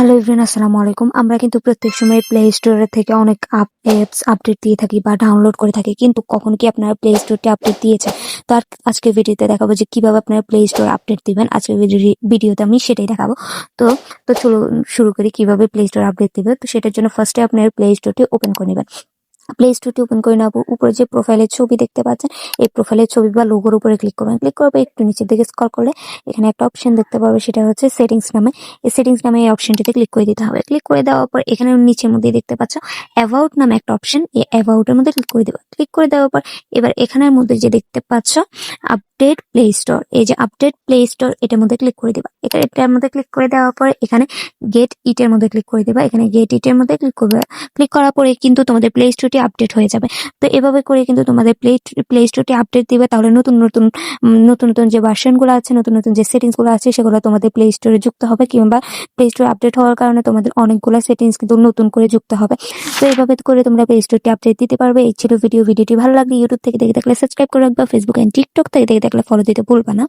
Hello everyone, আসসালামু আলাইকুম। আমরা কিন্তু প্রত্যেক সময় প্লে স্টোর থেকে অনেক অ্যাপস আপডেট দিয়ে থাকি বা ডাউনলোড করে থাকি, কিন্তু কখন কি আপনারা প্লে স্টোরটি আপডেট দিয়েছেন? তো আজকের ভিডিওতে দেখাবো যে কিভাবে আপনারা প্লে স্টোর আপডেট দিবেন। আজকের ভিডিওতে আমি সেটাই দেখাবো। তো তো চলো শুরু করি কিভাবে প্লে স্টোর আপডেট দিবে। তো সেটার জন্য ফার্স্টে আপনারা প্লে স্টোরটি ওপেন করে নেবেন। প্লে স্টোরটি ওপেন করে নেওয়ার উপরে যে প্রোফাইলের ছবি দেখতে পাচ্ছেন, এই প্রোফাইলের ছবি বা লোগোর উপরে ক্লিক করবেন। ক্লিক করবে একটু নিচের দিকে স্ক্রল করলে এখানে একটা অপশন দেখতে পাবে, সেটা হচ্ছে সেটিংস নামে। এই সেটিংস নামে এই অপশনটিতে ক্লিক করে দিতে হবে। ক্লিক করে দেওয়ার পর এখানে নিচের মধ্যে দেখতে পাচ্ছ অ্যাবাউট নামে একটা অপশন, এই অ্যাবাউটের মধ্যে ক্লিক করে দেবে। ক্লিক করে দেওয়ার পর এবার এখানের মধ্যে যে দেখতে পাচ্ছ আপডেট প্লে স্টোর, এই যে আপডেট প্লে স্টোর এটার মধ্যে ক্লিক করে দিবা। এটার মধ্যে ক্লিক করে দেওয়ার পর এখানে গেট ইটের মধ্যে ক্লিক করে দিবা। এখানে গেট ইটের মধ্যে ক্লিক করবে। ক্লিক করার পরে কিন্তু তোমাদের প্লে স্টোরটি আপডেট হয়ে যাবে। তো এভাবে করে কিন্তু তোমাদের প্লে স্টোরটি আপডেট দিবে। তাহলে নতুন যে ভার্সন গুলো আছে, নতুন যে সেটিংস গুলো আছে, সেগুলো তোমাদের প্লে স্টোরে যুক্ত হবে, কিংবা প্লে স্টোর আপডেট হওয়ার কারণে তোমাদের অনেকগুলো সেটিংস কিন্তু নতুন করে যুক্ত হবে। তো এইভাবে করে তোমরা প্লে স্টোরটি আপডেট দিতে পারবে। এই ছিল ভিডিওটি ভালো লাগলে ইউটিউব থেকে দেখে থাকলে সাবস্ক্রাইব করে রাখবা, ফেসবুক এন্ড টিকটক থেকে দেখে থাকলে ফলো দিতে ভুলবা না।